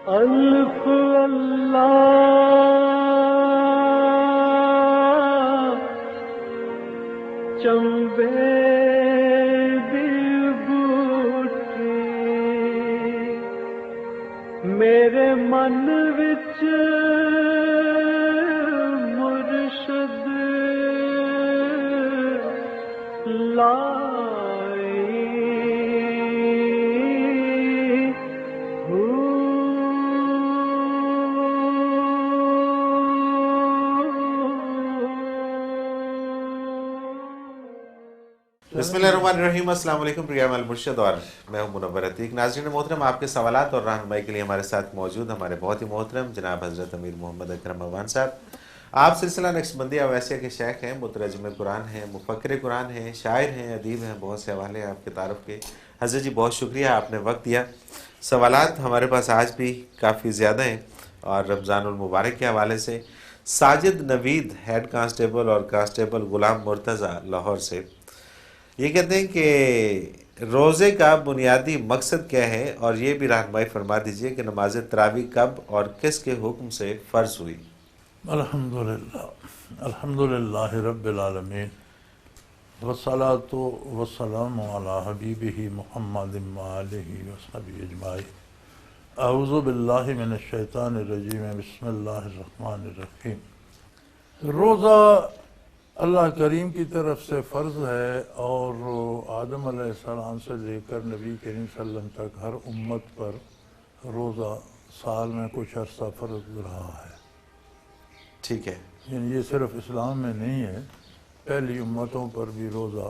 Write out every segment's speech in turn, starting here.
الف اللہ چمبے دی بوٹی میرے من وچ مرشد بسم اللہ الرحمن الرحیم۔ السلام علیکم پروگرام المرشد اور میں ہوں منور عتیق۔ ناظرین محترم، آپ کے سوالات اور رہنمائی کے لیے ہمارے ساتھ موجود ہمارے بہت ہی محترم جناب حضرت امیر محمد اکرم اعوان صاحب۔ آپ سلسلہ نقشبندی اویسیہ کے شیخ ہیں، مترجم قرآن ہیں، مفکر قرآن ہیں، شاعر ہیں، ادیب ہیں، بہت سے حوالے ہیں آپ کے تعارف کے۔ حضرت جی بہت شکریہ، آپ نے وقت دیا۔ سوالات ہمارے پاس آج بھی کافی زیادہ ہیں اور رمضان المبارک کے حوالے سے ساجد نوید ہیڈ کانسٹیبل اور کانسٹیبل غلام مرتضیٰ لاہور سے یہ کہتے ہیں کہ روزے کا بنیادی مقصد کیا ہے، اور یہ بھی رہنمائی فرما دیجئے کہ نماز تراویح کب اور کس کے حکم سے فرض ہوئی؟ الحمدللہ رب العالمین والصلاة والسلام علی حبیبہ محمد وآلہ وصحبہ اجمعین۔ اعوذ باللہ من الشیطان الرجیم، بسم اللہ الرحمن الرحیم۔ روزہ اللہ کریم کی طرف سے فرض ہے، اور آدم علیہ السلام سے لے کر نبی کریم صلی اللہ علیہ وسلم تک ہر امت پر روزہ سال میں کچھ عرصہ فرض رہا ہے۔ ٹھیک ہے، یعنی یہ صرف اسلام میں نہیں ہے، پہلی امتوں پر بھی روزہ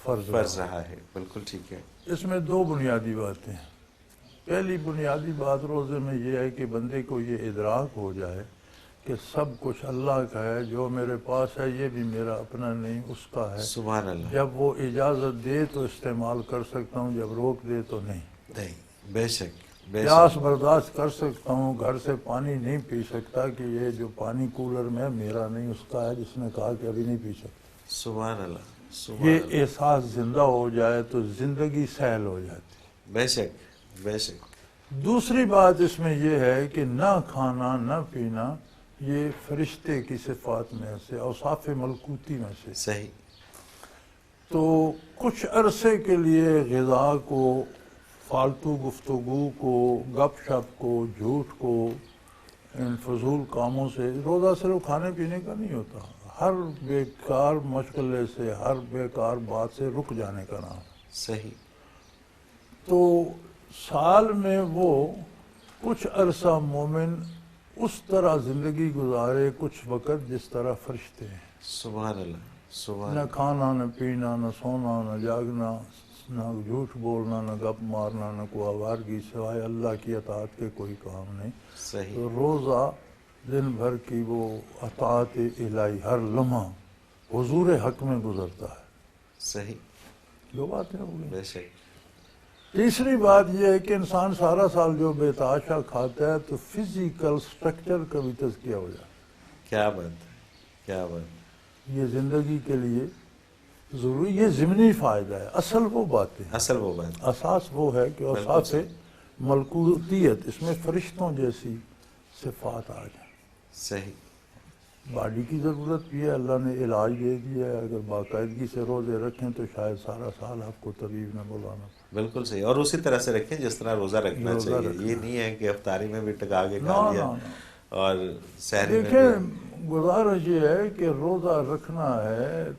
فرض رہا ہے۔ بالکل ٹھیک ہے۔ اس میں دو بنیادی باتیں ہیں۔ پہلی بنیادی بات روزے میں یہ ہے کہ بندے کو یہ ادراک ہو جائے کہ سب کچھ اللہ کا ہے، جو میرے پاس ہے یہ بھی میرا اپنا نہیں، اس کا ہے۔ سبحان اللہ۔ جب وہ اجازت دے تو استعمال کر سکتا ہوں، جب روک دے تو نہیں۔ بے شک، بے پیاس شک۔ برداشت کر سکتا ہوں، گھر سے پانی نہیں پی سکتا کہ یہ جو پانی کولر میں میرا نہیں، اس کا ہے، جس نے کہا کہ ابھی نہیں پی سکتا۔ سبحان اللہ، سبحان یہ اللہ۔ احساس زندہ ہو جائے تو زندگی سہل ہو جاتی۔ بے شک، بے شک۔ دوسری بات اس میں یہ ہے کہ نہ کھانا نہ پینا یہ فرشتے کی صفات میں سے، اوصاف ملکوتی میں سے۔ صحیح۔ تو کچھ عرصے کے لیے غذا کو، فالتو گفتگو کو، گپ شپ کو، جھوٹ کو، ان فضول کاموں سے، روزہ صرف کھانے پینے کا نہیں ہوتا، ہر بیکار مشغلے سے، ہر بیکار بات سے رک جانے کا نام۔ صحیح۔ تو سال میں وہ کچھ عرصہ مومن اس طرح زندگی گزارے کچھ وقت جس طرح فرشتے ہیں۔ سبحان اللہ، سبحان نہ اللہ۔ کھانا نہ پینا نہ سونا نہ جاگنا، نہ جھوٹ بولنا نہ گپ مارنا، نہ کوئی آوارگی، سوائے اللہ کی اطاعت کے کوئی کام نہیں۔ صحیح۔ تو روزہ دن بھر کی وہ اطاعت الہی ہر لمحہ حضور حق میں گزرتا ہے۔ صحیح۔ جو باتیں ہو گئی۔ بے شک۔ تیسری بات یہ ہے کہ انسان سارا سال جو بے تحاشا کھاتا ہے تو فزیکل سٹرکچر کا بھی تزکیہ ہو جاتا ہے۔ کیا بات ہے، کیا بات ہے۔ یہ زندگی کے لیے ضروری، یہ ضمنی فائدہ ہے، اصل وہ باتیں ہیں۔ اصل وہ بات۔ اساس وہ ہے کہ اوصاف ملکوتیت، اس میں فرشتوں جیسی صفات آ جائیں۔ صحیح۔ باڈی کی ضرورت بھی ہے، اللہ نے علاج دے دیا ہے، اگر باقاعدگی سے روزے رکھیں تو شاید سارا سال آپ کو طبیب نہ بلانا پڑے۔ بالکل صحیح، اور اسی طرح سے رکھیں جس طرح روزہ رکھنا چاہیے۔ یہ نہیں ہے کہ افطاری میں بھی ٹکا کے کھا لیا اور سحری میں بھی۔ دیکھیں، گزارش یہ ہے کہ روزہ رکھنا ہے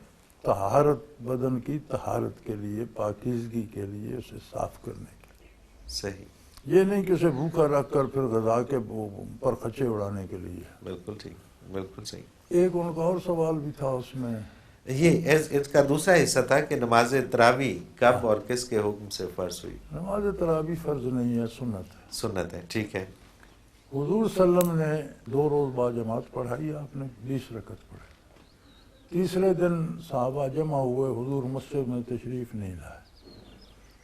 طہارت، بدن کی طہارت کے لیے، پاکیزگی کے لیے، اسے صاف کرنے کے لیے۔ صحیح۔ یہ نہیں کہ اسے بھوکا رکھ کر پھر غذا کے پر خچے اڑانے کے لیے۔ بالکل ٹھیک، بالکل صحیح۔ ایک ان کا اور سوال بھی تھا اس میں، یہ اس کا دوسرا حصہ تھا کہ نماز تراویح کب اور کس کے حکم سے فرض ہوئی؟ نماز تراویح فرض نہیں ہے، سنت ہے۔ سنت ہے، ٹھیک ہے۔ حضور صلی اللہ علیہ وسلم نے 2 روز با جماعت پڑھائی، آپ نے 20 رکعت پڑھائی۔ تیسرے دن صحابہ جمع ہوئے، حضور مسجد میں تشریف نہیں لائے۔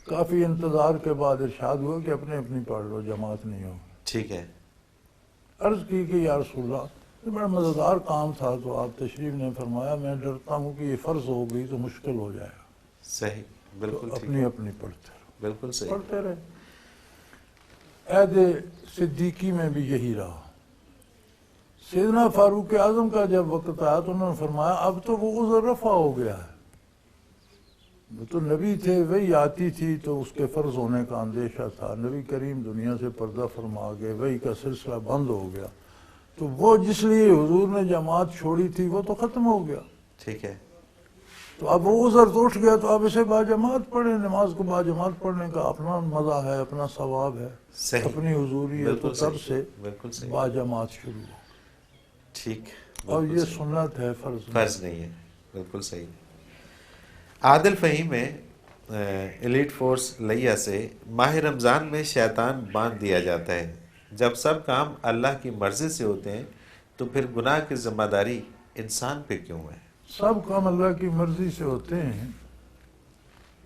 کافی انتظار کے بعد ارشاد ہوا کہ اپنے اپنی پڑھ لو، جماعت نہیں ہوگی۔ ٹھیک ہے۔ عرض کی کہ یا رسول اللہ، یہ بڑا مزیدار کام تھا تو آپ تشریف نے فرمایا، میں ڈرتا ہوں کہ یہ فرض ہو گئی تو مشکل ہو جائے گا۔ صحیح، بالکل ٹھیک اپنی اپنی پڑھتے رہو، بالکل صحیح۔ پڑھتے رہے۔ عہد صدیقی میں بھی یہی رہا۔ سیدنا فاروق اعظم کا جب وقت آیا تو انہوں نے فرمایا اب تو وہ عذر رفع ہو گیا ہے، وہ تو نبی تھے، وہی آتی تھی تو اس کے فرض ہونے کا اندیشہ تھا، نبی کریم دنیا سے پردہ فرما گئے، وہی کا سلسلہ بند ہو گیا، تو وہ جس لیے حضور نے جماعت چھوڑی تھی وہ تو ختم ہو گیا، ٹھیک ہے، تو اب وہ عذر تو اٹھ گیا، تو اب اسے باجماعت پڑھیں، نماز کو باجماعت پڑھنے کا اپنا مزہ ہے، اپنا ثواب ہے، صحیح، اپنی حضوری ہے، تو بالکل تب صحیح، سے بالکل صحیح، باجماعت شروع ہو، ٹھیک، اور بالکل یہ صحیح۔ سنت ہے، فرض نہیں۔ فرض نہیں ہے، بالکل صحیح۔ عادل فہیم میں ایلیٹ فورس لیا سے ماہ رمضان میں شیطان باندھ دیا جاتا ہے، جب سب کام اللہ کی مرضی سے ہوتے ہیں تو پھر گناہ کی ذمہ داری انسان پہ کیوں ہے؟ سب کام اللہ کی مرضی سے ہوتے ہیں،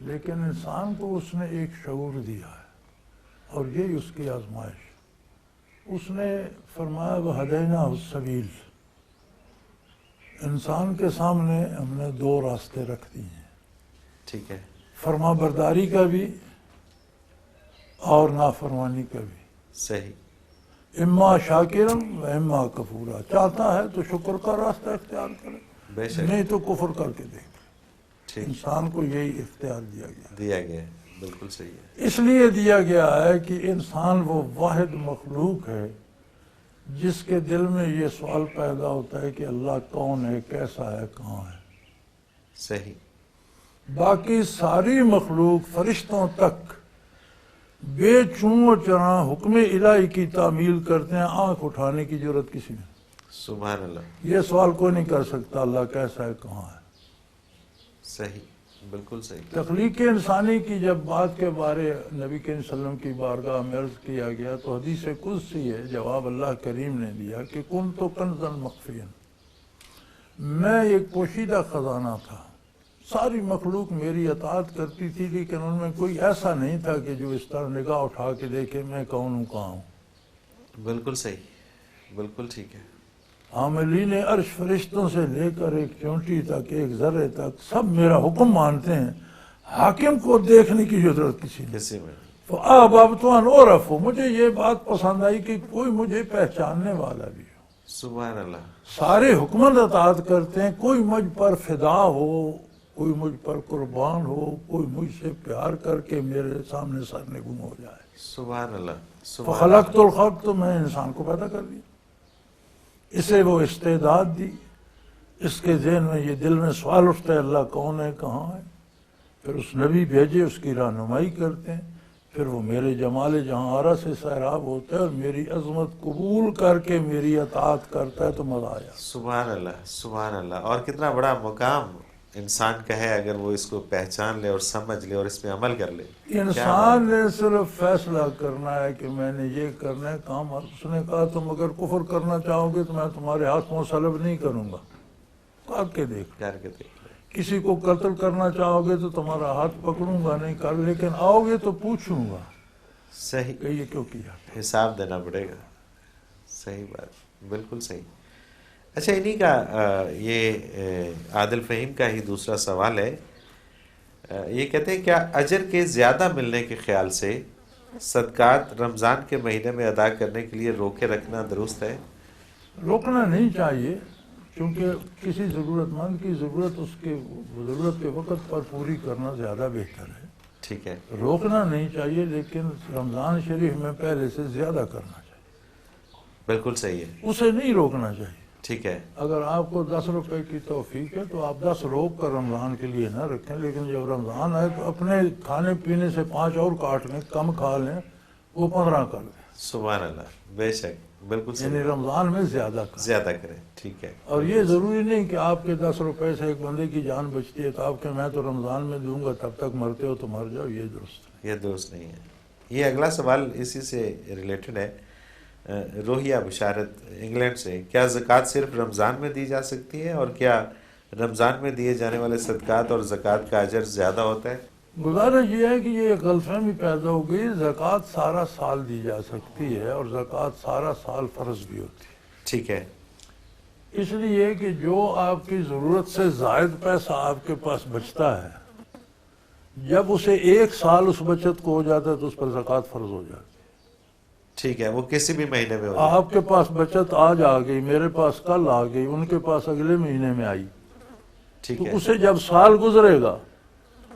لیکن انسان کو اس نے ایک شعور دیا ہے اور یہی اس کی آزمائش۔ اس نے فرمایا وَہَدَيْنَاهُ السَّبِيلَ، انسان کے سامنے ہم نے دو راستے رکھ دیے ہیں، ٹھیک ہے، فرما برداری کا بھی اور نافرمانی کا بھی، صحیح، اما شاکرم و اما کفورا، چاہتا ہے تو شکر کا راستہ اختیار کرے، بے شک، نہیں تو کفر کر کے دیکھ۔ ٹھیک، انسان کو یہی اختیار دیا گیا، دیا گیا ہے، بالکل صحیح ہے، اس لیے دیا گیا ہے کہ انسان وہ واحد مخلوق ہے جس کے دل میں یہ سوال پیدا ہوتا ہے کہ اللہ کون ہے، کیسا ہے، کہاں ہے۔ صحیح، باقی ساری مخلوق فرشتوں تک بے چون و چرا حکم الہی کی تعمیل کرتے ہیں، آنکھ اٹھانے کی ضرورت کسی نے، سبحان اللہ، یہ سوال کوئی نہیں کر سکتا اللہ کیسا ہے، کہاں ہے۔ صحیح، بالکل صحیح، تخلیق انسانی کی جب بات کے بارے نبی کریم صلی اللہ علیہ وسلم کی بارگاہ میں عرض کیا گیا تو حدیث قدسی ہے، جواب اللہ کریم نے دیا کہ کن تو کنزا مخفیا، میں ایک پوشیدہ خزانہ تھا، ساری مخلوق میری اطاعت کرتی تھی، لیکن ان میں کوئی ایسا نہیں تھا کہ جو اس طرح نگاہ اٹھا کے دیکھے میں کون ہوں، کہاں ہوں۔ بالکل صحیح، بالکل ٹھیک ہے، عاملین عرش فرشتوں سے لے کر ایک چونٹی تک، ایک ذرے تک، سب میرا حکم مانتے ہیں، حاکم کو دیکھنے کی ضرورت کسی نہیں۔ کسی میں فَآبَبْتُ أَنْ أُعْرَفُ، مجھے یہ بات پسند آئی کہ کوئی مجھے پہچاننے والا بھی ہو، سبحان اللہ، سارے حکمت اطاعت کرتے ہیں، کوئی مجھ پر فدا ہو، کوئی مجھ پر قربان ہو، کوئی مجھ سے پیار کر کے میرے سامنے سرنگون ہو جائے۔ سبحان اللہ، سبحان فخلقت الخلق، تو میں انسان کو پیدا کر دیا، اسے وہ استعداد دی، اس کے ذہن میں یہ دل میں سوال اٹھتا ہے اللہ کون ہے، کہاں ہے، پھر اس نبی بھیجے، اس کی رہنمائی کرتے ہیں، پھر وہ میرے جمال جہاں آرا سے سیراب ہوتا ہے اور میری عظمت قبول کر کے میری اطاعت کرتا ہے، تو مزہ آیا۔ سبحان اللہ، سبحان اللہ، اور کتنا بڑا مقام انسان کا ہے اگر وہ اس کو پہچان لے اور سمجھ لے اور اس پہ عمل کر لے۔ انسان نے صرف فیصلہ کرنا ہے کہ میں نے یہ کرنا ہے کام، اور اس نے کہا تم اگر کفر کرنا چاہو گے تو میں تمہارے ہاتھوں سلب نہیں کروں گا، کر کے دیکھ، کر کے دیکھ لے، کسی کو قتل کرنا چاہو گے تو تمہارا ہاتھ پکڑوں گا نہیں، کر، لیکن آؤ گے تو پوچھوں گا صحیح، کہ یہ کیوں کیا۔ حساب دینا پڑے گا، صحیح بات، بالکل صحیح۔ اچھا، انہی کا یہ عادل فہیم کا ہی دوسرا سوال ہے، یہ کہتے ہیں کیا اجر کے زیادہ ملنے کے خیال سے صدقات رمضان کے مہینے میں ادا کرنے کے لیے روکے رکھنا درست ہے؟ روکنا نہیں چاہیے، کیونکہ کسی ضرورت مند کی ضرورت اس کے ضرورت کے وقت پر پوری کرنا زیادہ بہتر ہے، ٹھیک ہے، روکنا نہیں چاہیے، لیکن رمضان شریف میں پہلے سے زیادہ کرنا چاہیے، بالکل صحیح ہے، اسے نہیں روکنا چاہیے۔ ٹھیک ہے، اگر آپ کو 10 روپے کی توفیق ہے تو آپ 10 روک کر رمضان کے لیے نہ رکھیں، لیکن جب رمضان آئے تو اپنے کھانے پینے سے 5 اور کاٹ لیں، کم کھا لیں، وہ 15 کر دیں، سبحان اللہ، بے شک، بالکل یعنی صحیح، رمضان میں زیادہ کریں۔ زیادہ کریں، ٹھیک ہے، اور یہ ضروری نہیں کہ آپ کے 10 روپے سے ایک بندے کی جان بچتی ہے تو آپ کہ میں تو رمضان میں دوں گا، تب تک مرتے ہو تو مر جاؤ، یہ درست ہے۔ یہ درست نہیں ہے۔ یہ اگلا سوال اسی سے ریلیٹڈ ہے، روحیہ بشارت انگلینڈ سے، کیا زکوٰۃ صرف رمضان میں دی جا سکتی ہے، اور کیا رمضان میں دیے جانے والے صدقات اور زکوٰۃ کا اجر زیادہ ہوتا ہے؟ گزارش یہ ہے کہ یہ غلط فہمی پیدا ہو گئی، زکوٰۃ سارا سال دی جا سکتی ہے اور زکوٰۃ سارا سال فرض بھی ہوتی ہے، ٹھیک ہے، اس لیے کہ جو آپ کی ضرورت سے زائد پیسہ آپ کے پاس بچتا ہے، جب اسے 1 سال اس بچت کو ہو جاتا ہے تو اس پر زکوٰۃ فرض ہو جاتی ہے۔ ٹھیک ہے، وہ کسی بھی مہینے میں ہو جائے. آپ کے پاس بچت آج آ گئی، میرے پاس کل آ گئی، ان کے پاس اگلے مہینے میں آئی، ٹھیک تو ہے. اسے جب سال گزرے گا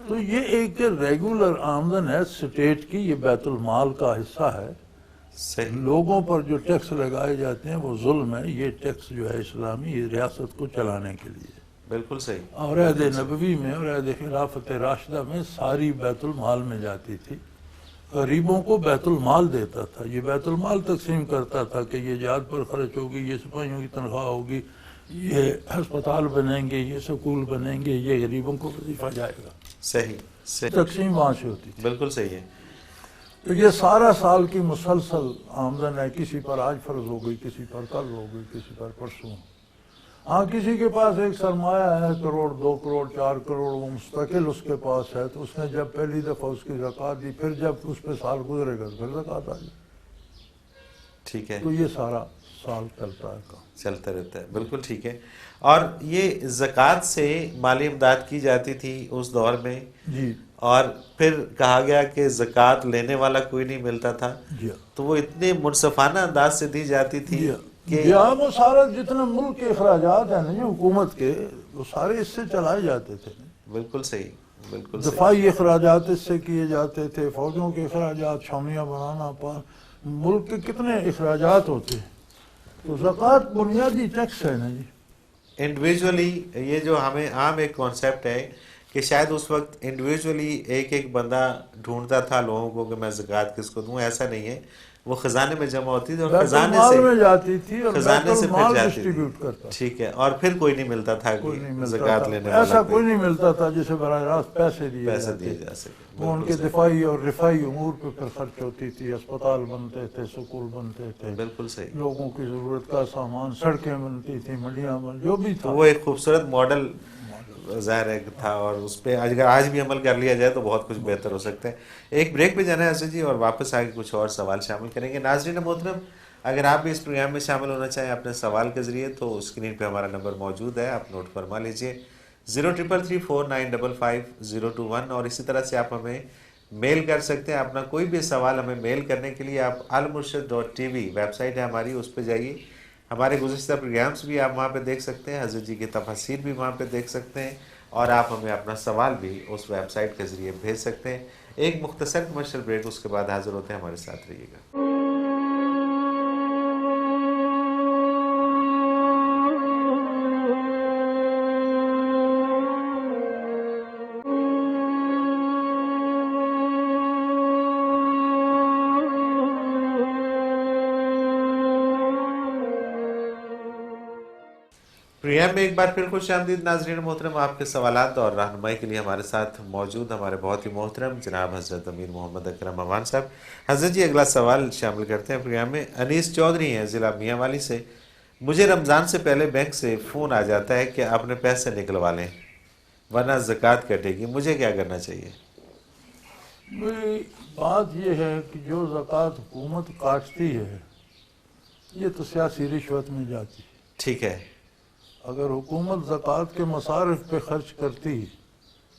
تو یہ ایک ریگولر آمدن ہے اسٹیٹ کی، یہ بیت المال کا حصہ ہے. صحیح. لوگوں پر جو ٹیکس لگائے جاتے ہیں وہ ظلم ہے. یہ ٹیکس جو ہے اسلامی، یہ ریاست کو چلانے کے لیے. بالکل صحیح. اور عہد نبوی میں اور عہد خلافت راشدہ میں ساری بیت المال میں جاتی تھی. غریبوں کو بیت المال دیتا تھا، یہ بیت المال تقسیم کرتا تھا کہ یہ جہاد پر خرچ ہوگی، یہ سپاہیوں کی تنخواہ ہوگی، یہ ہسپتال بنیں گے، یہ سکول بنیں گے، یہ غریبوں کو وظیفہ جائے گا. صحیح. صحیح. تقسیم وہاں سے ہوتی تھی. بالکل صحیح ہے. تو یہ سارا سال کی مسلسل آمدن ہے. کسی پر آج فرض ہو گئی، کسی پر کل ہو گئی، کسی پر پرسوں. ہاں کسی کے پاس ایک سرمایہ ہے، کروڑ، 2 کروڑ، 4 کروڑ، وہ مستقل اس کے پاس ہے، تو اس نے جب پہلی دفعہ اس کی زکوٰۃ دی، پھر جب اس پہ سال گزرے گا تو پھر زکوٰۃ آ جائے. ٹھیک ہے. تو یہ سارا سال چلتا ہے کام. چلتا رہتا ہے. بالکل ٹھیک ہے. اور یہ زکوٰۃ سے مالی امداد کی جاتی تھی اس دور میں، جی. اور پھر کہا گیا کہ زکوٰۃ لینے والا کوئی نہیں ملتا تھا، جی تو وہ اتنے منصفانہ انداز سے دی جاتی تھی کہ جی ہاں، وہ سارا جتنے ملک کے اخراجات ہیں نا جو حکومت کے، وہ سارے اس سے چلائے جاتے تھے. بالکل صحیح. بالکل صحیح. دفاعی اخراجات اس سے کیے جاتے تھے، فوجوں کے اخراجات، چھاؤنیاں بنانا، ملک کے کتنے اخراجات ہوتے ہیں. تو زکوٰۃ بنیادی ٹیکس ہے نا جی. انڈیویجولی یہ جو ہمیں عام ایک کانسیپٹ ہے کہ شاید اس وقت انڈیویجولی ایک ایک بندہ ڈھونڈتا تھا لوگوں کو کہ میں زکوٰۃ کس کو دوں، ایسا نہیں ہے. وہ خزانے میں جمع ہوتی تھی اور بیت خزانے المال سے میں جاتی تھی اور بیت خزانے سے المال پھر جاتی ڈسٹریبیوٹ تھی. کرتا. ٹھیک ہے. اور پھر کوئی نہیں ملتا تھا کوئی نہیں کہ ملتا زکوٰۃ تھا، لینے ایسا والا کوئی نہیں ملتا تھا جسے براہ راست پیسے دیے پیسے جاتے. دیے جا سکے. وہ ان کے دفاعی اور رفاعی امور پہ پھر خرچ ہوتی تھی. اسپتال بنتے تھے، سکول بنتے تھے، بالکل صحیح. لوگوں کی ضرورت کا سامان، سڑکیں بنتی تھی، منڈیاں جو بھی تھا. تو وہ ایک خوبصورت ماڈل ظاہر ہے تھا، اور اس پہ اگر آج بھی عمل کر لیا جائے تو بہت کچھ بہتر ہو سکتا ہے. ایک بریک پہ جانا ہے اسد جی، اور واپس آ کے کچھ اور سوال شامل کریں گے. ناظرین محترم، اگر آپ بھی اس پروگرام میں شامل ہونا چاہیں اپنے سوال کے ذریعے، تو اسکرین پہ ہمارا نمبر موجود ہے، آپ نوٹ فرما لیجئے 033349550021. اور اسی طرح سے آپ ہمیں میل کر سکتے ہیں. اپنا کوئی بھی سوال ہمیں میل کرنے کے لیے آپ almurshid.tv ویب سائٹ ہے ہماری، اس پہ جائیے. ہمارے گزشتہ پروگرامز بھی آپ وہاں پہ دیکھ سکتے ہیں، حضرت جی کی تفاسیر بھی وہاں پہ دیکھ سکتے ہیں، اور آپ ہمیں اپنا سوال بھی اس ویب سائٹ کے ذریعے بھیج سکتے ہیں. ایک مختصر کمرشل بریک، اس کے بعد حاضر ہوتے ہیں. ہمارے ساتھ رہیے گا. پروگرام میں ایک بار پھر خوش آمدید ناظرین محترم. آپ کے سوالات اور رہنمائی کے لیے ہمارے ساتھ موجود ہمارے بہت ہی محترم جناب حضرت امیر محمد اکرم امان صاحب. حضرت جی اگلا سوال شامل کرتے ہیں پروگرام میں. انیس چودھری ہیں ضلع میاں والی سے. مجھے رمضان سے پہلے بینک سے فون آ جاتا ہے کہ اپنے پیسے نکلوا لیں ورنہ زکوٰۃ کٹے گی، مجھے کیا کرنا چاہیے؟ بات یہ ہے کہ جو زکوٰۃ حکومت کاٹتی ہے یہ تو سیاسی رشوت میں جاتی ہے. ٹھیک ہے. اگر حکومت زکوٰۃ کے مصارف پہ خرچ کرتی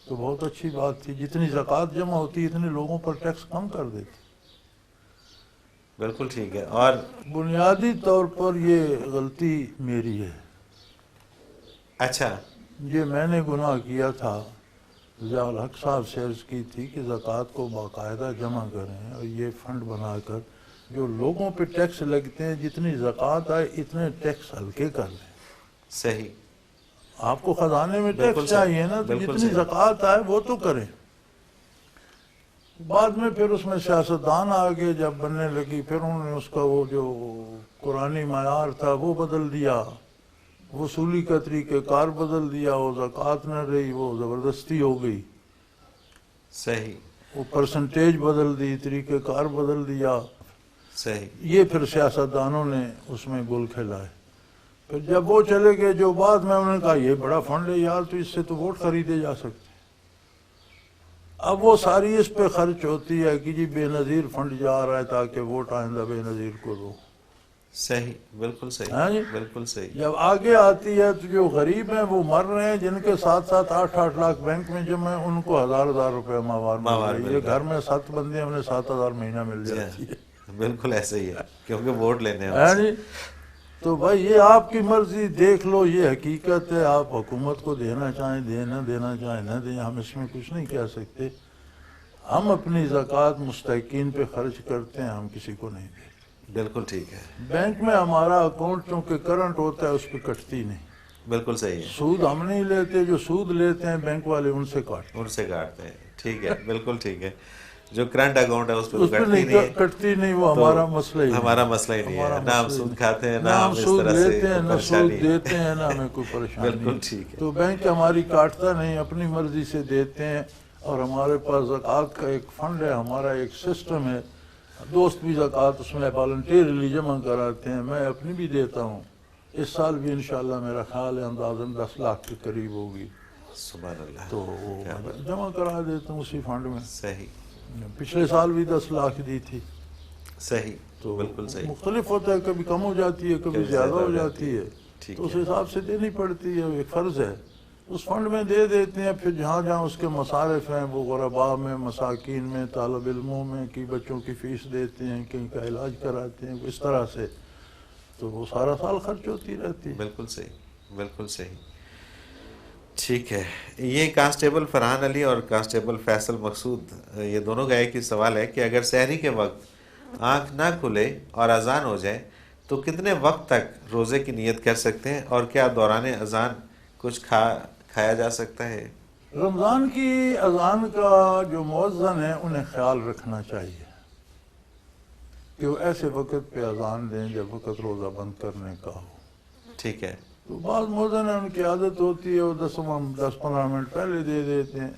تو بہت اچھی بات تھی. جتنی زکوٰۃ جمع ہوتی اتنے لوگوں پر ٹیکس کم کر دیتی. بالکل ٹھیک ہے. اور بنیادی طور پر یہ غلطی میری ہے. اچھا، یہ میں نے گناہ کیا تھا. ضیاء الحق صاحب سے عرض کی تھی کہ زکوٰۃ کو باقاعدہ جمع کریں اور یہ فنڈ بنا کر جو لوگوں پہ ٹیکس لگتے ہیں جتنی زکوٰۃ آئے اتنے ٹیکس ہلکے کر لیں. صحیح. آپ کو خزانے میں ٹیکس چاہیے نا، تو جتنی زکوٰۃ آئے وہ تو کریں. بعد میں پھر اس میں سیاستدان آگے جب بننے لگی، پھر انہوں نے اس کا وہ جو قرآنی معیار تھا وہ بدل دیا، وصولی کا طریقہ کار بدل دیا، وہ زکوٰۃ نہ رہی، وہ زبردستی ہو گئی. صحیح. وہ پرسنٹیج بدل دی، طریقہ کار بدل دیا. صحیح. یہ پھر سیاستدانوں نے اس میں گل کھلائے. پھر جب وہ چلے گئے جو بعد میں انہوں نے کہا یہ بڑا فنڈ ہے یار، تو اس سے تو ووٹ خریدے جا سکتے. اب وہ ساری اس پہ خرچ ہوتی ہے کہ جی بے نظیر فنڈ جا رہا ہے تاکہ ووٹ آئندہ بے نظیر کو دو. صحیح. بالکل صحیح. ہاں جی. بالکل صحیح. جب آگے آتی ہے تو جو غریب ہیں وہ مر رہے ہیں، جن کے 7-8 لاکھ بینک میں جمع ہیں، ان کو 1000 روپے ماہوار مل رہی ہے. گھر میں 7 بندے، ہمیں 7000 مہینہ مل جاتی ہے. بالکل ایسے ہی ہے، کیونکہ ووٹ لینے ہے ہیں نہیں؟ تو بھائی یہ آپ کی مرضی، دیکھ لو، یہ حقیقت ہے. آپ حکومت کو دینا چاہیں دیں، نہ دینا چاہیں نہ دیں، ہم اس میں کچھ نہیں کہہ سکتے. ہم اپنی زکوٰۃ مستحقین پہ خرچ کرتے ہیں، ہم کسی کو نہیں دیتے. بالکل ٹھیک ہے، بینک میں ہمارا اکاؤنٹ چونکہ کرنٹ ہوتا ہے اس پہ کٹتی نہیں. بالکل صحیح ہے، سود ہم نہیں لیتے، جو سود لیتے ہیں بینک والے ان سے کاٹتے ان سے کاٹتے ہیں. ٹھیک ہے، بالکل ٹھیک ہے. جو کرنٹ اکاؤنٹ ہے اس پہ ہیں. اس پہ کٹتی نہیں ہے، کٹتی نہیں، وہ تو ہمارا مسئلہ ہی نہیں. ہمارا مسئلہ ہی نہیں ہے. ہمارا نہ ہم مسئلہ ہی سود نہیں. کھاتے ہیں، نہ نہ ہم ہم اس سود طرح سے لیتے ہیں، کوئی نہ سود پریشانی ہے. دیتے ہیں، نہ ہمیں کوئی پریشانی. بالکل ٹھیک ہے، تو بینک ہماری کاٹتا نہیں، اپنی مرضی سے دیتے ہیں. اور ہمارے پاس زکوٰۃ کا ایک فنڈ ہے، ہمارا ایک سسٹم ہے. دوست بھی زکوٰۃ اس میں والنٹیرلی جمع کراتے ہیں، میں اپنی بھی دیتا ہوں. اس سال بھی انشاءاللہ میرا خیال ہے اندازاً 10 لاکھ کے قریب ہوگی، سبحان اللہ. تو وہ کیا میں بات. جمع کرا دیتا ہوں اسی فنڈ میں. صحیح پچھلے سال بھی 10 لاکھ دی تھی. صحیح، تو بالکل صحیح. مختلف ہوتا ہے، کبھی کم ہو جاتی ہے، کبھی زیادہ ہو جاتی ہے. ٹھیک تو اس ہے، حساب سے دینی پڑتی ہے، ایک فرض ہے. اس فنڈ میں دے دیتے ہیں. پھر جہاں جہاں اس کے مصارف ہیں، وہ غرباء میں، مساکین میں، طالب علموں میں، کی بچوں کی فیس دیتے ہیں، کہیں کا علاج کراتے ہیں، اس طرح سے. تو وہ سارا سال خرچ ہوتی رہتی ہے. بالکل صحیح، بالکل صحیح. ٹھیک ہے. یہ کانسٹیبل فرحان علی اور کانسٹیبل فیصل مقصود، یہ دونوں کا ایک ہی سوال ہے کہ اگر سحری کے وقت آنکھ نہ کھلے اور اذان ہو جائے تو کتنے وقت تک روزے کی نیت کر سکتے ہیں، اور کیا دوران اذان کچھ کھایا جا سکتا ہے؟ رمضان کی اذان کا جو مؤذن ہے انہیں خیال رکھنا چاہیے کہ وہ ایسے وقت پہ اذان دیں جب وقت روزہ بند کرنے کا ہو. ٹھیک ہے، تو بعض مؤذن ہیں ان کی عادت ہوتی ہے وہ 10-15 منٹ پہلے دے دیتے ہیں.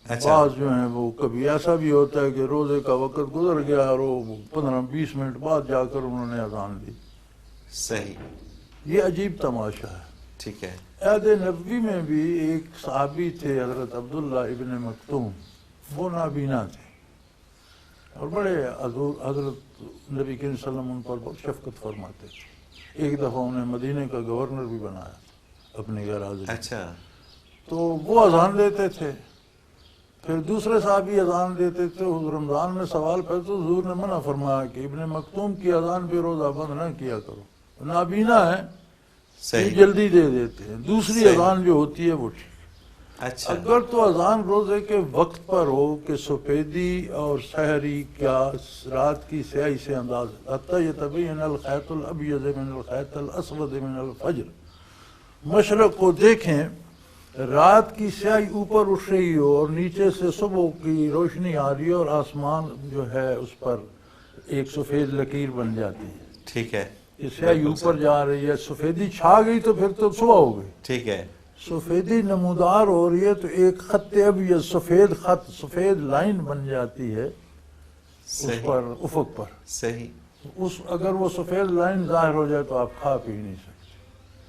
اچھا. بعض جو ہیں وہ کبھی ایسا بھی ہوتا ہے کہ روزے کا وقت گزر گیا اور وہ 15-20 منٹ بعد جا کر انہوں نے اذان دی. صحیح. یہ عجیب تماشا ہے. ٹھیک ہے، عہد نبوی میں بھی ایک صحابی تھے حضرت عبداللہ ابن مکتوم، وہ نابینا تھے اور بڑے حضرت نبی کریم صلی اللہ علیہ وسلم ان پر بہت شفقت فرماتے تھے. ایک دفعہ انہیں مدینے کا گورنر بھی بنایا اپنی غیر حاضری. اچھا. تو وہ اذان دیتے تھے. پھر دوسرے صحابی اذان دیتے تھے. رمضان میں سوال پہ تو حضور نے منع فرمایا کہ ابن مکتوم کی اذان پہ روزہ بند نہ کیا کرو، نابینا ہے، یہ صحیح. جلدی دے دیتے ہیں. دوسری صحیح. اذان جو ہوتی ہے وہ ٹھیک. اچھا. اگر تو اذان روزے کے وقت پر ہو کہ سفیدی اور سحری کیا رات کی سیاہی سے انداز حتی یتبین الخیط الابیض من الخیط الاسود من الفجر، مشرق کو دیکھیں رات کی سیاہی اوپر اٹھ رہی ہو اور نیچے سے صبح کی روشنی آ رہی ہے اور آسمان جو ہے اس پر ایک سفید لکیر بن جاتی ہے. ٹھیک ہے، یہ سیاہی اوپر جا رہی ہے، سفیدی چھا گئی تو پھر تو صبح ہو گئی. ٹھیک ہے. سفیدی نمودار ہو رہی ہے تو ایک خط ابیض سفید خط سفید لائن بن جاتی ہے اس صحیح. پر افق پر. صحیح، اگر وہ سفید لائن ظاہر ہو جائے تو آپ کھا پی نہیں سکتے.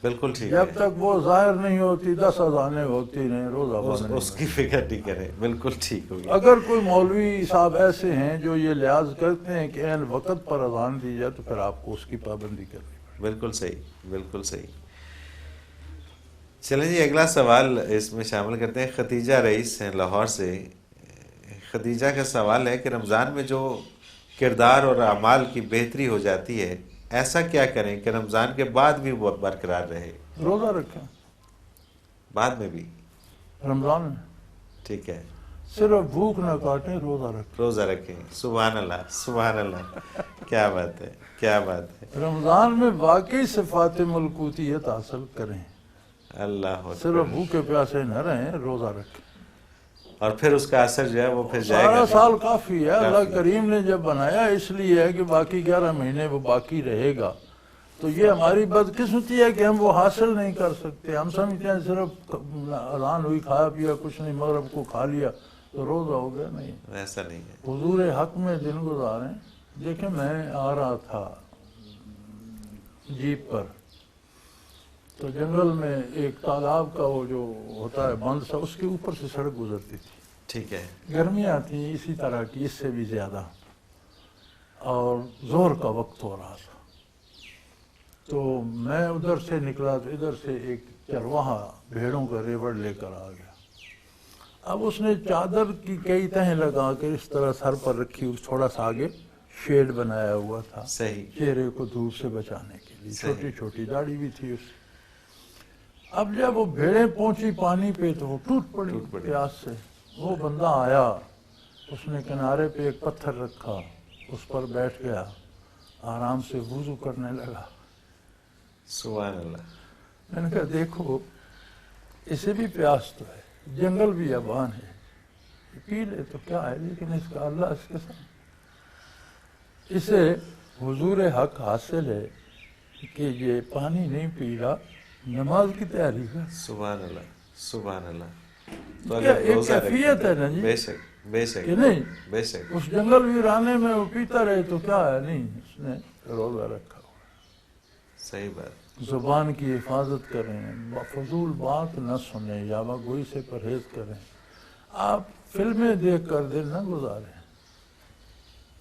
بالکل ٹھیک جب ہے. تک وہ ظاہر نہیں ہوتی 10 اذانیں ہوتی نہیں، روزہ بند نہیں اس کی فکر نہیں کریں. بالکل ٹھیک ہوگی. اگر کوئی مولوی صاحب ایسے ہیں جو یہ لحاظ کرتے ہیں کہ عین وقت پر اذان دی جائے تو پھر آپ کو اس کی پابندی کرنی پڑے. بالکل صحیح، بالکل صحیح. چلیں جی اگلا سوال اس میں شامل کرتے ہیں. ختیجہ رئیس ہیں لاہور سے. ختیجہ کا سوال ہے کہ رمضان میں جو کردار اور اعمال کی بہتری ہو جاتی ہے، ایسا کیا کریں کہ رمضان کے بعد بھی وہ برقرار رہے؟ روزہ رکھیں بعد میں بھی. رمضان میں ٹھیک ہے، صرف بھوک نہ کاٹیں، روزہ رکھیں. روزہ رکھیں. سبحان اللہ، سبحان اللہ. کیا بات ہے، کیا بات ہے. رمضان میں واقعی صفات ملکوتیت حاصل کریں. اللہ اکبر. صرف بھوکے پیاسے نہ رہیں، روزہ رکھیں. اور پھر اس کا اثر جو ہے وہ پھر جائے گا. سارا سال کافی ہے. اللہ کافی. کریم نے جب بنایا اس لیے ہے کہ باقی 11 مہینے وہ باقی رہے گا. تو یہ ہماری بدقسمتی ہے کہ ہم وہ حاصل نہیں کر سکتے. ہم سمجھتے ہیں صرف اذان ہوئی، کھایا پیا کچھ نہیں، مغرب کو کھا لیا تو روزہ ہو گیا. نہیں، ایسا نہیں ہے. حضور حق میں دن گزاریں. دیکھیں میں آ رہا تھا جیپ پر تو جنگل میں ایک تالاب کا وہ جو ہوتا ہے بند سا، اس کے اوپر سے سڑک گزرتی تھی. ٹھیک ہے. گرمیاں تھیں اسی طرح کی، اس سے بھی زیادہ، اور ظہر کا وقت ہو رہا تھا. تو میں ادھر سے نکلا تو ادھر سے ایک چرواہا بھیڑوں کا ریوڑ لے کر آ گیا. اب اس نے چادر کی کئی تہیں لگا کر اس طرح سر پر رکھی، تھوڑا سا آگے شیڈ بنایا ہوا تھا صحیح چہرے کو دھوپ سے بچانے کے لیے، صحیح۔ چھوٹی چھوٹی داڑھی بھی تھی اس. اب جب وہ بھیڑیں پہنچی پانی پہ تو وہ ٹوٹ پڑی پیاس سے. وہ بندہ آیا، اس نے کنارے پہ ایک پتھر رکھا، اس پر بیٹھ گیا، آرام سے وضو کرنے لگا. سبحان اللہ. میں نے کہا دیکھو اسے بھی پیاس تو ہے، جنگل بھی ابان ہے، پی لے تو کیا ہے، لیکن اس کا اللہ اس کے ساتھ. اسے حضور حق حاصل ہے کہ یہ پانی نہیں پی رہا، نماز کی تیاری کر. سبحان اللہ سبحان اللہ. تو کیا اگر ایک روزہ کیفیت ہے نا جی، بے شک بے شک کہ نہیں بے شک. اس جنگل ویرانے میں وہ پیتا رہے تو کیا ہے. نہیں، اس نے روزہ رکھا ہوا. صحیح بات. زبان کی حفاظت کریں، فضول بات نہ سنیں، یاوہ گوئی سے پرہیز کریں. آپ فلمیں دیکھ کر دل نہ گزاریں،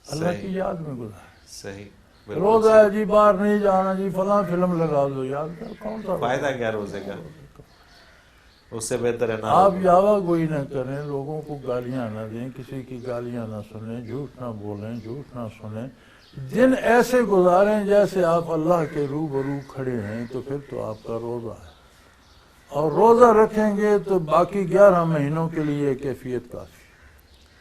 اللہ کی یاد میں گزاریں. صحیح بالکل روزہ صحیح. ہے جی، باہر نہیں جانا جی، فلاں فلم لگا دو، یاد کر کون سا فائدہ کیا روزے کا؟ اس سے بہتر ہے نہ آپ روزہ. یاوہ گوئی نہ کریں، لوگوں کو گالیاں نہ دیں، کسی کی گالیاں نہ سنیں، جھوٹ نہ بولیں، جھوٹ نہ سنیں. دن ایسے گزاریں جیسے آپ اللہ کے روبرو کھڑے ہیں، تو پھر تو آپ کا روزہ ہے. اور روزہ رکھیں گے تو باقی 11 مہینوں کے لیے کیفیت کافی.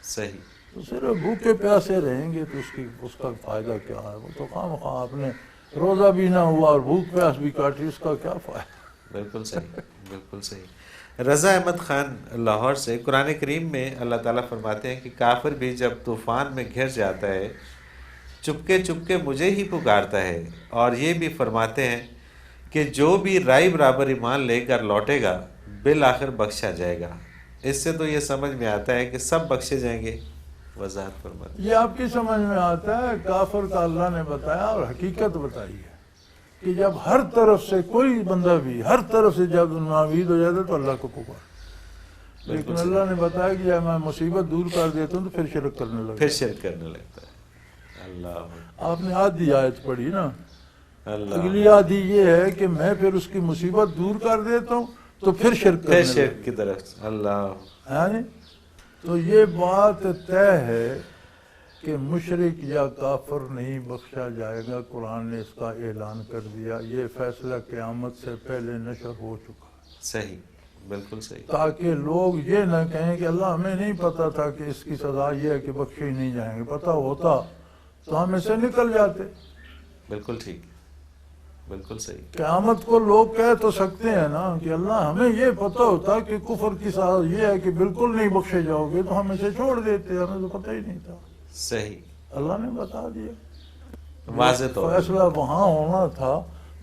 صحیح. تو صرف بھوکے پیاسے رہیں گے تو اس کا فائدہ کیا ہے. وہ تو خواہ مخواہ آپ نے روزہ بھی نہ ہوا اور بھوک پیاس بھی کاٹی، اس کا کیا فائدہ. بالکل صحیح بالکل صحیح. رضا احمد خان لاہور سے، قرآن کریم میں اللہ تعالیٰ فرماتے ہیں کہ کافر بھی جب طوفان میں گھر جاتا ہے چپکے چپکے مجھے ہی پکارتا ہے، اور یہ بھی فرماتے ہیں کہ جو بھی رائے برابر ایمان لے کر لوٹے گا بالآخر بخشا جائے گا. اس سے تو یہ سمجھ میں آتا ہے کہ سب بخشے جائیں گے. وضاحت فرماتے. یہ آپ کی سمجھ میں آتا ہے، کافر کا اللہ نے بتایا اور حقیقت بتائی ہے کہ جب ہر طرف سے کوئی بندہ بھی ہر طرف سے جب ناامید ہو جاتا ہے تو اللہ کو پکار. لیکن اللہ نے بتایا کہ جب میں مصیبت دور کر دیتا ہوں تو پھر شرک کرنے لگتا پھر شرک کرنے لگتا ہے. اللہ آپ نے آدھی آیت پڑھی نا، اللہ اگلی آدھی یہ ہے کہ میں پھر اس کی مصیبت دور کر دیتا ہوں تو پھر شرک پھر کرنے شرک کی طرف. اللہ یعنی تو یہ بات طے ہے کہ مشرک یا کافر نہیں بخشا جائے گا. قرآن نے اس کا اعلان کر دیا، یہ فیصلہ قیامت سے پہلے نشر ہو چکا. صحیح بالکل صحیح. تاکہ لوگ یہ نہ کہیں کہ اللہ ہمیں نہیں پتا تھا کہ اس کی سزا یہ ہے کہ بخشے ہی نہیں جائیں گے، پتہ ہوتا تو ہم اسے نکل جاتے. بالکل ٹھیک بالکل صحیح. قیامت کو لوگ کہہ تو سکتے ہیں نا کہ اللہ ہمیں یہ پتہ ہوتا کہ کفر کی سزا یہ ہے کہ بالکل نہیں بخشے جاؤ گے تو ہم اسے چھوڑ دیتے، ہمیں تو پتہ ہی نہیں تھا. صحیح اللہ نے بتا دیا. واضح طور پر. فیصلہ وہاں ہونا تھا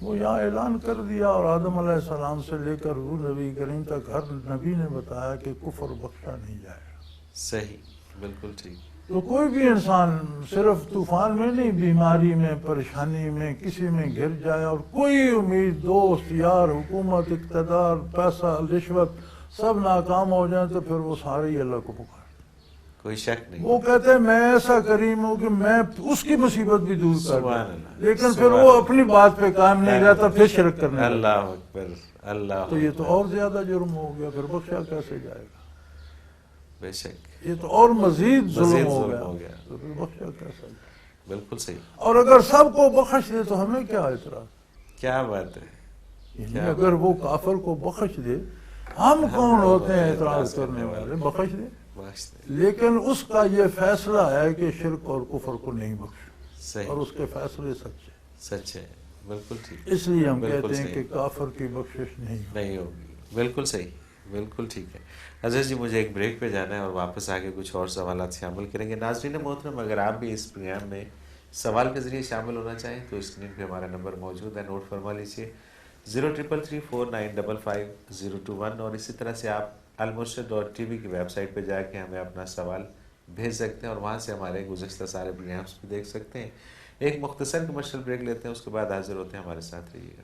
وہ یہاں اعلان کر دیا، اور آدم علیہ السلام سے لے کر وہ نبی کریم تک ہر نبی نے بتایا کہ کفر بخشا نہیں جائے گا. صحیح بالکل ٹھیک. تو کوئی بھی انسان صرف طوفان میں نہیں، بیماری میں، پریشانی میں، کسی میں گر جائے اور کوئی امید، دوست یار، حکومت، اقتدار، پیسہ، رشوت سب ناکام ہو جائیں تو پھر وہ سارے ہی اللہ کو پکار. کوئی شک نہیں. وہ کہتے ہیں میں ایسا کریم ہوں کہ میں اس کی مصیبت بھی دور کر سبحان دوں، اللہ. لیکن پھر وہ اپنی بات پہ قائم نہیں رہتا، پھر شرک کرنے لگتا. اللہ اکبر اللہ. تو یہ تو اور زیادہ جرم ہو گیا، پھر بخشا کیسے جائے گا. بے شک یہ تو اور مزید ظلم مزید ہو ظلم ہو گیا، گیا. تو پھر بخشا کیسے جائے. بالکل صحیح. اور اگر سب کو بخش دے تو ہمیں کیا اعتراض. کیا بات ہے. یعنی اگر وہ کافر کو بخش دے، ہم کون ہوتے ہیں اعتراض کرنے والے. بخش دے، بخش دے. لیکن اس کا یہ فیصلہ ہے کہ شرک اور کفر کو نہیں بخش، صحیح اور اس کے فیصلے سچے. سچ ہے. بالکل ٹھیک. اس لیے ہم بالکل کہتے ہیں صحیح. کہ کافر کی بخشش نہیں ہو. نہیں ہوگی. بالکل صحیح بالکل ٹھیک ہے. حضرت جی مجھے ایک بریک پہ جانا ہے اور واپس آ کے کچھ اور سوالات شامل کریں گے. ناظرین محترم، اگر آپ بھی اس پروگرام میں سوال کے ذریعے شامل ہونا چاہیں تو اسکرین پہ ہمارا نمبر موجود ہے، نوٹ فرما لیجیے 0333495021. اور اسی طرح سے آپ المرشد.tv کی ویب سائٹ پہ جا کے ہمیں اپنا سوال بھیج سکتے ہیں اور وہاں سے ہمارے گزشتہ سارے پروگرامس بھی دیکھ سکتے ہیں. ایک مختصر کمرشل بریک لیتے ہیں، اس کے بعد حاضر ہوتے ہیں. ہمارے ساتھ رہیے گا.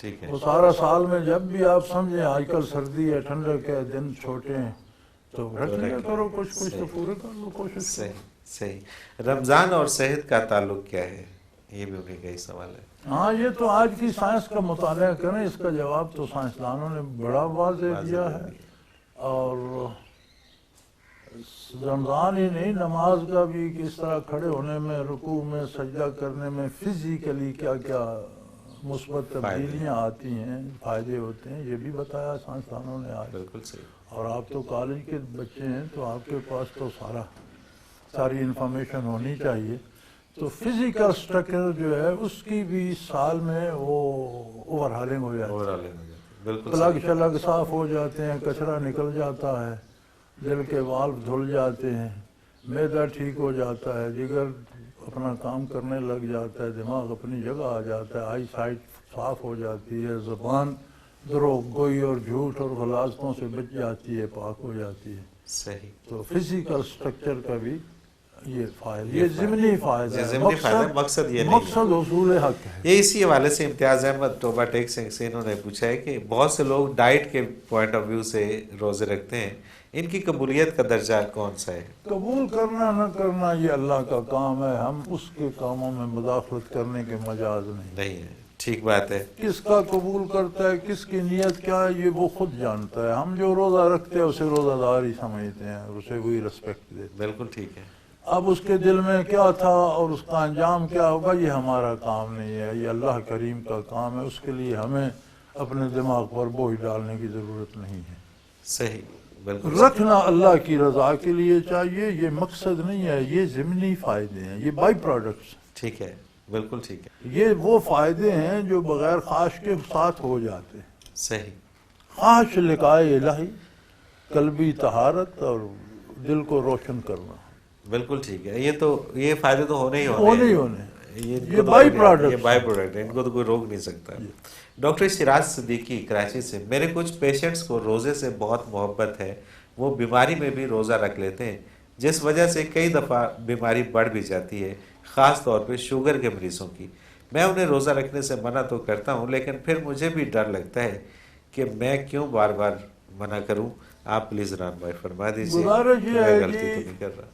ٹھیک ہے. وہ سارا سال میں جب بھی آپ سمجھیں آج کل سردی ہے، ٹھنڈک ہے، دن چھوٹے ہیں، تو رکھ لیا کرو کچھ تو پورے کر لو کوشش. صحیح صحیح. رمضان اور صحت کا تعلق کیا ہے؟ یہ بھی انہیں کا ہی سوال ہے. ہاں یہ تو آج کی سائنس کا مطالعہ کریں، اس کا جواب تو سائنسدانوں نے بڑا واضح دیا ہے. اور رمضان ہی نہیں، نماز کا بھی کس طرح کھڑے ہونے میں، رکوع میں، سجدہ کرنے میں فزیکلی کیا کیا مثبت تبدیلیاں آتی ہیں، فائدے ہوتے ہیں، یہ بھی بتایا سائنسدانوں نے آج. بالکل صحیح. اور آپ تو کالج کے بچے ہیں تو آپ کے پاس تو ساری انفارمیشن ہونی چاہیے. تو فزیکل سٹرکچر جو ہے اس کی بھی سال میں وہ اوور ہالنگ ہو جاتی ہے. بالکل. پلگ شلگ صاف ہو جاتے ہیں، کچرا نکل جاتا ہے، دل کے والو دھل جاتے ہیں، معدہ ٹھیک ہو جاتا ہے، جگر اپنا کام کرنے لگ جاتا ہے، دماغ اپنی جگہ آ جاتا ہے، آئی سائٹ صاف ہو جاتی ہے، زبان دروغ گوئی اور جھوٹ اور غلاظتوں سے بچ جاتی ہے، پاک ہو جاتی ہے. صحیح. تو فزیکل سٹرکچر کا بھی یہ فائدہ، یہ ضمنی فائدہ ہے، مقصد یہ نہیں. مقصد حصول حق ہے. یہ اسی حوالے سے امتیاز احمد توبہ ٹیک سے انہوں نے پوچھا ہے کہ بہت سے لوگ ڈائٹ کے پوائنٹ آف ویو سے روزے رکھتے ہیں، ان کی قبولیت کا درجہ کون سا ہے؟ قبول کرنا نہ کرنا یہ اللہ کا کام ہے، ہم اس کے کاموں میں مداخلت کرنے کے مجاز نہیں ہے. ٹھیک بات ہے. کس کا قبول کرتا ہے، کس کی نیت کیا ہے، یہ وہ خود جانتا ہے. ہم جو روزہ رکھتے ہیں اسے روزہ دار ہی سمجھتے ہیں، اسے وہی رسپیکٹ دیتے ہیں. بالکل ٹھیک ہے. اب اس کے دل میں کیا تھا اور اس کا انجام کیا ہوگا یہ ہمارا کام نہیں ہے، یہ اللہ کریم کا کام ہے. اس کے لیے ہمیں اپنے دماغ پر بوجھ ڈالنے کی ضرورت نہیں ہے. صحیح. بالکل. رکھنا اللہ کی رضا کے لیے چاہیے، یہ مقصد نہیں ہے، یہ ضمنی فائدے ہیں، یہ بائی پروڈکٹس. ٹھیک ہے. بالکل ٹھیک ہے. یہ وہ فائدے ہیں جو بغیر خواہش کے ساتھ ہو جاتے ہیں. صحیح. خواہش لقائے الہی، قلبی طہارت اور دل کو روشن کرنا. بالکل ٹھیک ہے. یہ فائدے تو ہونے ہی یہ بائی پروڈکٹ ہے، ان کو تو کوئی روک نہیں سکتا. ڈاکٹر شراز صدیقی کراچی سے، میرے کچھ پیشنٹس کو روزے سے بہت محبت ہے، وہ بیماری میں بھی روزہ رکھ لیتے ہیں، جس وجہ سے کئی دفعہ بیماری بڑھ بھی جاتی ہے، خاص طور پہ شوگر کے مریضوں کی. میں انہیں روزہ رکھنے سے منع تو کرتا ہوں، لیکن پھر مجھے بھی ڈر لگتا ہے کہ میں کیوں بار بار منع کروں. آپ پلیز رہنمائی فرما دیجیے. گزارش یہ میں ہے غلطی تو کہ نہیں کر رہا.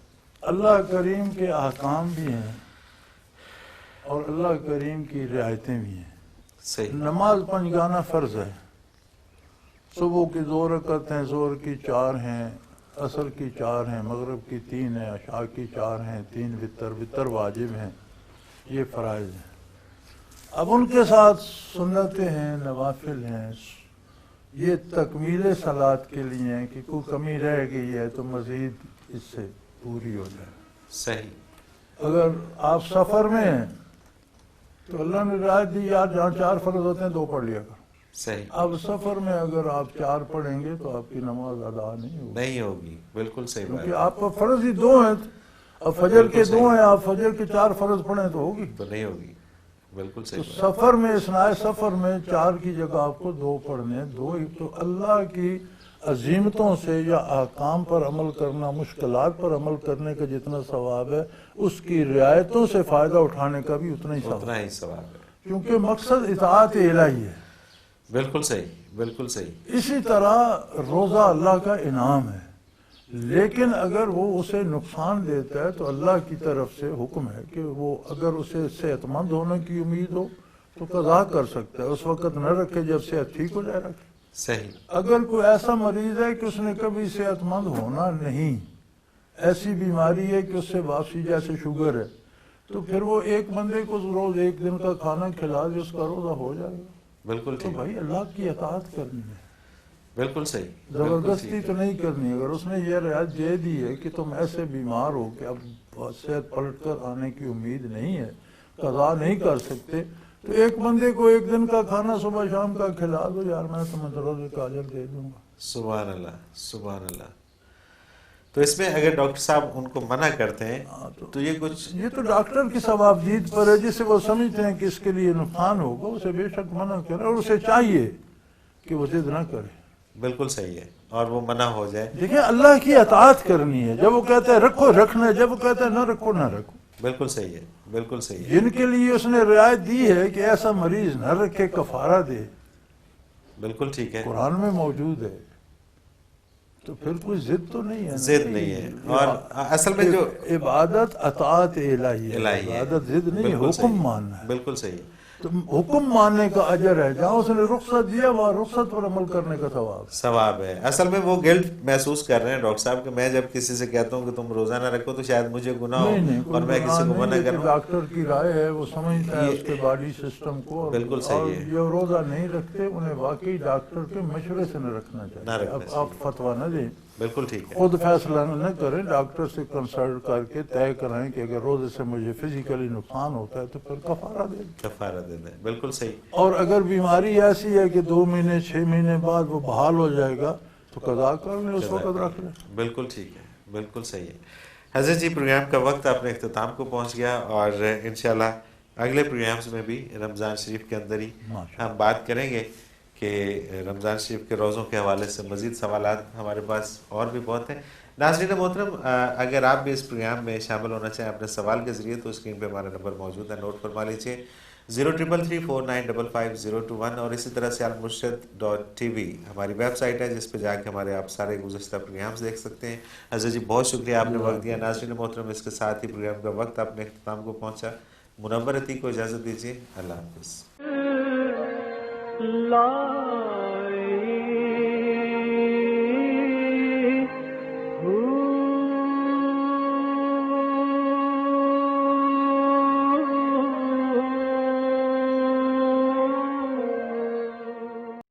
اللہ کریم کے احکام بھی ہیں اور اللہ کریم کی رعایتیں بھی ہیں. صحیح. نماز 5 گانا فرض ہے. صبح کی 2 رکعت ہیں، ظہر کی 4 ہیں، عصر کی 4 ہیں، مغرب کی 3 ہیں، عشاء کی 4 ہیں، 3 وتر واجب ہیں. یہ فرائض ہیں. اب ان کے ساتھ سنتیں ہیں، نوافل ہیں. یہ تکمیل صلاۃ کے لیے ہیں کہ کوئی کمی رہ گئی ہے تو مزید اس سے پوری ہو جائے. صحیح. اگر آپ سفر میں ہیں تو اللہ نے رعایت دی یار جہاں 4 فرض ہوتے ہیں 2 پڑھ لیا کرو. صحیح. اب سفر میں اگر آپ 4 پڑھیں گے تو آپ کی نماز ادا نہیں ہوگی. بالکل صحیح بات. کیونکہ آپ پر فرض ہی 2 ہیں. اب فجر کے 2 ہیں، آپ فجر کے 4 فرض پڑھیں تو ہوگی تو نہیں ہوگی. بالکل صحیح. تو سفر میں، اثناء سفر میں 4 کی جگہ آپ کو 2 پڑھنے ہیں. 2 ہی تو اللہ کی عظیمتوں سے یا احکام پر عمل کرنا، مشکلات پر عمل کرنے کا جتنا ثواب ہے، اس کی رعایتوں سے فائدہ اٹھانے کا بھی اتنا ہی ثواب ہے، کیونکہ مقصد اطاعت الہی ہے. بالکل صحیح. بالکل صحیح. اسی طرح روزہ اللہ کا انعام ہے، لیکن اگر وہ اسے نقصان دیتا ہے تو اللہ کی طرف سے حکم ہے کہ وہ اگر اسے صحت مند ہونے کی امید ہو تو قضا کر سکتا ہے. اس وقت نہ رکھے جب صحت ٹھیک ہو جائے رکھے. صحیح. اگر کوئی ایسا مریض ہے کہ اس نے کبھی صحت مند ہونا نہیں، ایسی بیماری ہے کہ اس سے واپسی جیسے شوگر ہے، تو پھر وہ ایک بندے کو روز 1 دن کا کھانا کھلا دے، اس کا روزہ ہو جائے گا. بالکل تو بھائی اللہ کی اطاعت کرنی ہے. بالکل صحیح. زبردستی تو نہیں کرنی. اگر اس نے یہ رعایت دے دی ہے کہ تم ایسے بیمار ہو کہ اب صحت پلٹ کر آنے کی امید نہیں ہے، قضا نہیں کر سکتے، تو ایک بندے کو 1 دن کا کھانا صبح شام کا کھلا دو، یار میں تمہیں روزے کا اجر دے دوں گا. سبحان اللہ. سبحان اللہ. تو اس میں اگر ڈاکٹر صاحب ان کو منع کرتے ہیں تو یہ تو ڈاکٹر کی ثوابدید پر ہے، جسے وہ سمجھتے ہیں کہ اس کے لیے نقصان ہوگا اسے بے شک منع کرے، اور اسے چاہیے کہ وہ ضد نہ کرے. بالکل صحیح ہے، اور وہ منع ہو جائے. دیکھیں اللہ کی اطاعت کرنی ہے. جب وہ کہتا ہے رکھو رکھنا ہے، جب وہ کہتا ہے نہ رکھو نہ رکھو. بالکل صحیح ہے، بالکل صحیح ہے، جن کے لیے اس نے رعایت دی ہے کہ ایسا مریض نہ رکھے، کفارہ دے، بالکل ٹھیک ہے، قرآن میں موجود ہے، تو پھر کوئی ضد تو نہیں ہے، ضد نہیں ہے۔ اور اصل میں جو عبادت اطاعت الہی ہے، الہی ہے، عبادت ضد نہیں، بالکل حکم صحیح، ماننا ہے، بالکل صحیح ہے، تو حکم ماننے کا اجر ہے، جہاں اس نے رخصت دیا وہاں رخصت پر عمل کرنے کا ثواب ہے۔ ثواب ہے۔ اصل میں وہ گلٹ محسوس کر رہے ہیں ڈاکٹر صاحب کہ میں جب کسی سے کہتا ہوں کہ تم روزانہ رکھو تو شاید مجھے گناہ ہو نہیں اور کوئی میں گناہ کسی کو نہیں، منع لیکن کروں۔ ڈاکٹر کی رائے ہے، وہ سمجھتا ہے یہ- اس کے باڈی سسٹم کو، بالکل صحیح اور ہے۔ جو روزہ نہیں رکھتے انہیں واقعی ڈاکٹر کے مشورے سے نہ رکھنا نہ چاہیے۔ رکھنا اب چاہیے۔ آپ فتویٰ نہ دیں، بالکل ٹھیک ہے، خود فیصلہ نہ کریں، ڈاکٹر سے کنسلٹ کر کے طے کرائیں کہ اگر روزے سے مجھے فزیکلی نقصان ہوتا ہے تو پھر کفارہ دیں، کفارہ دے دیں، بالکل صحیح، اور اگر بیماری ایسی ہے کہ 2 مہینے 6 مہینے بعد وہ بحال ہو جائے گا تو قضا کر لیں، اس وقت رکھ لیں۔ بالکل ٹھیک ہے، بالکل صحیح ہے۔ حضرت جی پروگرام کا وقت اپنے اختتام کو پہنچ گیا، اور انشاءاللہ اگلے پروگرامز میں بھی رمضان شریف کے اندر ہی ہم بات کریں گے کہ رمضان شریف کے روزوں کے حوالے سے مزید سوالات ہمارے پاس اور بھی بہت ہیں۔ ناظرین محترم، اگر آپ بھی اس پروگرام میں شامل ہونا چاہیں اپنے سوال کے ذریعے تو اسکرین پہ ہمارا نمبر موجود ہے، نوٹ فرما لیجیے 0333495521، اور اسی طرح سے almurshid.tv ہماری ویب سائٹ ہے جس پہ جا کے ہمارے آپ سارے گزشتہ پروگرامز دیکھ سکتے ہیں۔ حضرت جی بہت شکریہ، آپ نے وقت دیا۔ ناظرین محترم، اس کے ساتھ ہی پروگرام کا وقت اپنے اختتام کو پہنچا۔ منور عتیق کو اجازت دیجیے، اللہ حافظ۔ لا